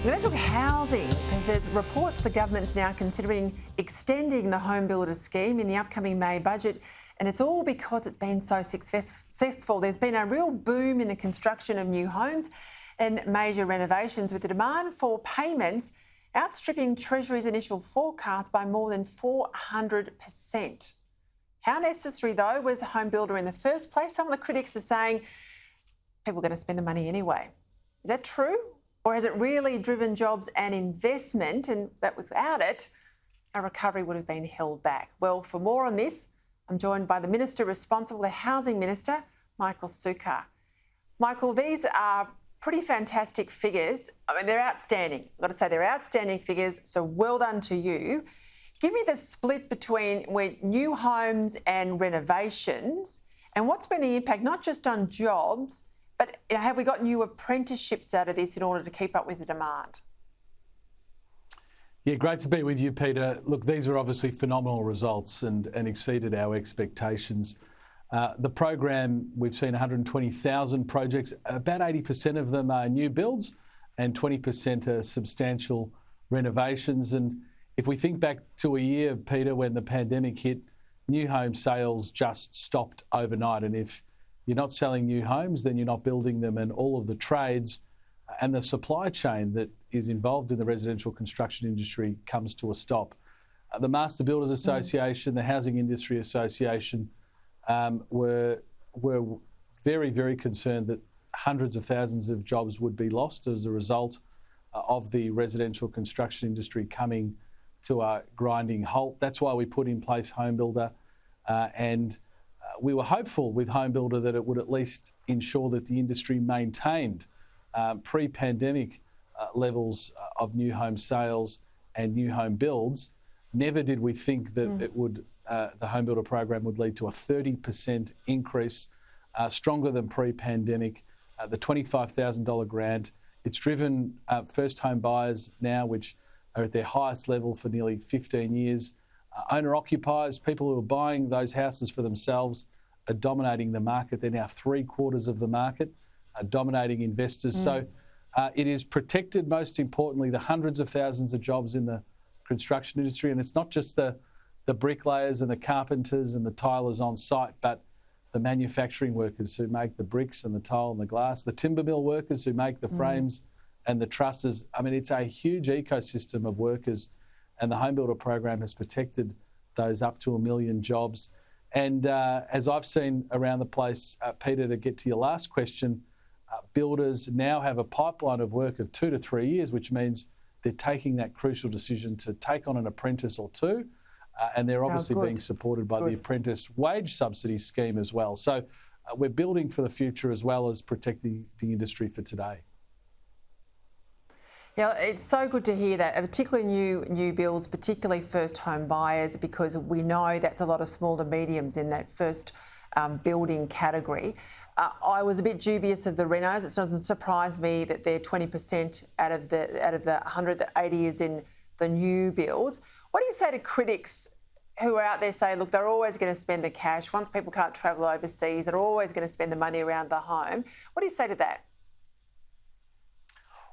We're going to talk housing because there's reports the government's now considering extending the HomeBuilder scheme in the upcoming May budget, and it's all because it's been so successful. There's been a real boom in the construction of new homes and major renovations, with the demand for payments outstripping Treasury's initial forecast by more than 400%. How necessary, though, was HomeBuilder in the first place? Some of the critics are saying people are going to spend the money anyway. Is that true? Or has it really driven jobs and investment, and that without it, our recovery would have been held back? Well, for more on this, I'm joined by the Minister responsible, the Housing Minister, Michael Sukkar. Michael, these are pretty fantastic figures. I mean, they're outstanding. I've got to say, they're outstanding figures, so well done to you. Give me the split between new homes and renovations, and what's been the impact, not just on jobs, but have we got new apprenticeships out of this in order to keep up with the demand? Yeah, great to be with you, Peter. Look, these are obviously phenomenal results and exceeded our expectations. The program, we've seen 120,000 projects. About 80% of them are new builds and 20% are substantial renovations. And if we think back to a year, Peter, when the pandemic hit, new home sales just stopped overnight. And if you're not selling new homes, then you're not building them, and all of the trades and the supply chain that is involved in the residential construction industry comes to a stop. The Master Builders Association, the Housing Industry Association were very, very concerned that hundreds of thousands of jobs would be lost as a result of the residential construction industry coming to a grinding halt. That's why we put in place HomeBuilder, and we were hopeful with HomeBuilder that it would at least ensure that the industry maintained pre-pandemic levels of new home sales and new home builds. Never did we think that it would, the HomeBuilder program would lead to a 30% increase, stronger than pre-pandemic. The $25,000 grant, it's driven first home buyers now, which are at their highest level for nearly 15 years. Owner-occupiers, people who are buying those houses for themselves, are dominating the market. They're now 3/4 of the market, dominating investors. So it is protected, most importantly, the hundreds of thousands of jobs in the construction industry. And it's not just the bricklayers and the carpenters and the tilers on site, but the manufacturing workers who make the bricks and the tile and the glass, the timber mill workers who make the frames and the trusses. I mean, it's a huge ecosystem of workers, and the HomeBuilder program has protected those up to 1 million jobs. And as I've seen around the place, Peter, to get to your last question, builders now have a pipeline of work of 2 to 3 years, which means they're taking that crucial decision to take on an apprentice or two, and they're obviously being supported by the apprentice wage subsidy scheme as well. So we're building for the future as well as protecting the industry for today. Yeah, it's so good to hear that, particularly new builds, particularly first home buyers, because we know that's a lot of small to mediums in that first building category. I was a bit dubious of the renos. It doesn't surprise me that they're 20% out of the 100, the 80 is in the new builds. What do you say to critics who are out there saying, look, they're always going to spend the cash. Once people can't travel overseas, they're always going to spend the money around the home. What do you say to that?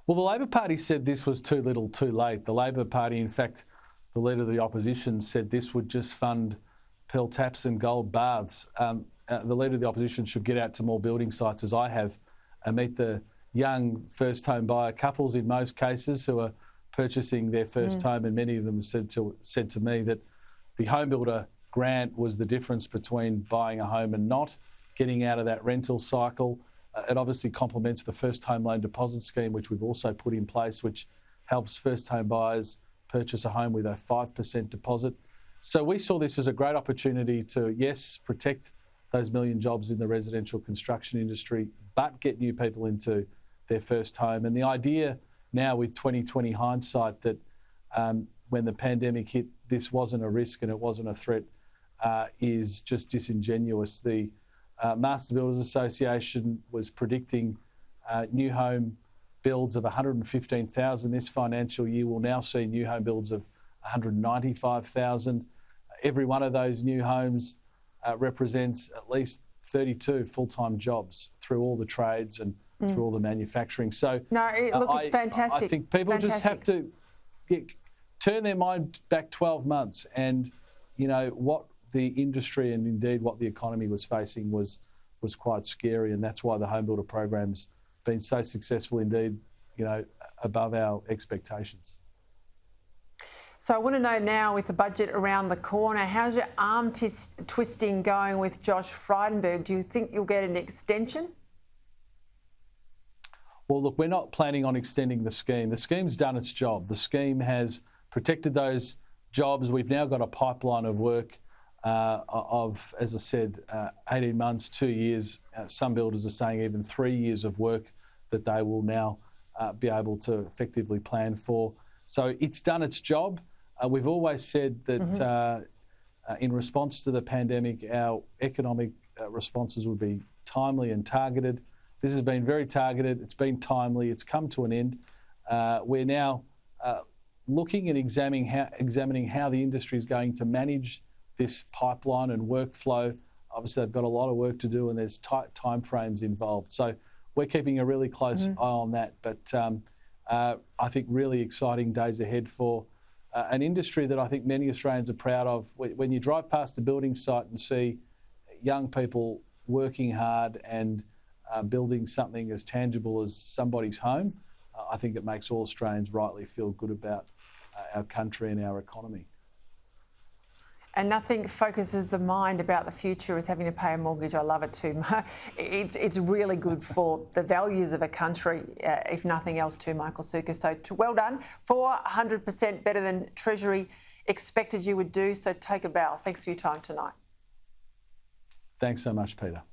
Well, the Labor Party said this was too little, too late. The Labor Party, in fact, the leader of the opposition said this would just fund pearl taps and gold baths. The leader of the opposition should get out to more building sites, as I have, and meet the young first home buyer couples in most cases who are purchasing their first home, and many of them said to me that the HomeBuilder grant was the difference between buying a home and not, getting out of that rental cycle. It obviously complements the first home loan deposit scheme, which we've also put in place, which helps first home buyers purchase a home with a 5% deposit. So we saw this as a great opportunity to, yes, protect those million jobs in the residential construction industry, but get new people into their first home. And the idea now with 2020 hindsight that when the pandemic hit, this wasn't a risk and it wasn't a threat is just disingenuous. The Master Builders Association was predicting new home builds of 115,000 this financial year. We'll now see new home builds of 195,000. Every one of those new homes represents at least 32 full-time jobs through all the trades and through all the manufacturing. So No, it's fantastic. I think people just have to turn their mind back 12 months and, what the industry and indeed what the economy was facing was quite scary, and that's why the HomeBuilder program's been so successful indeed, above our expectations. So I want to know now, with the budget around the corner, how's your arm twisting going with Josh Frydenberg? Do you think you'll get an extension? Well, look, we're not planning on extending the scheme. The scheme's done its job. The scheme has protected those jobs. We've now got a pipeline of work of, as I said, 18 months, 2 years. Some builders are saying even 3 years of work that they will now be able to effectively plan for. So it's done its job. We've always said that in response to the pandemic, our economic responses would be timely and targeted. This has been very targeted. It's been timely. It's come to an end. We're now looking and examining how the industry is going to manage this pipeline and workflow. Obviously, they've got a lot of work to do, and there's tight timeframes involved. So we're keeping a really close eye on that. But I think really exciting days ahead for an industry that I think many Australians are proud of. When you drive past the building site and see young people working hard and building something as tangible as somebody's home, I think it makes all Australians rightly feel good about our country and our economy. And nothing focuses the mind about the future as having to pay a mortgage. I love it too. It's really good for the values of a country, if nothing else too, Michael Sukkar. So well done. 400% better than Treasury expected you would do. So take a bow. Thanks for your time tonight. Thanks so much, Peter.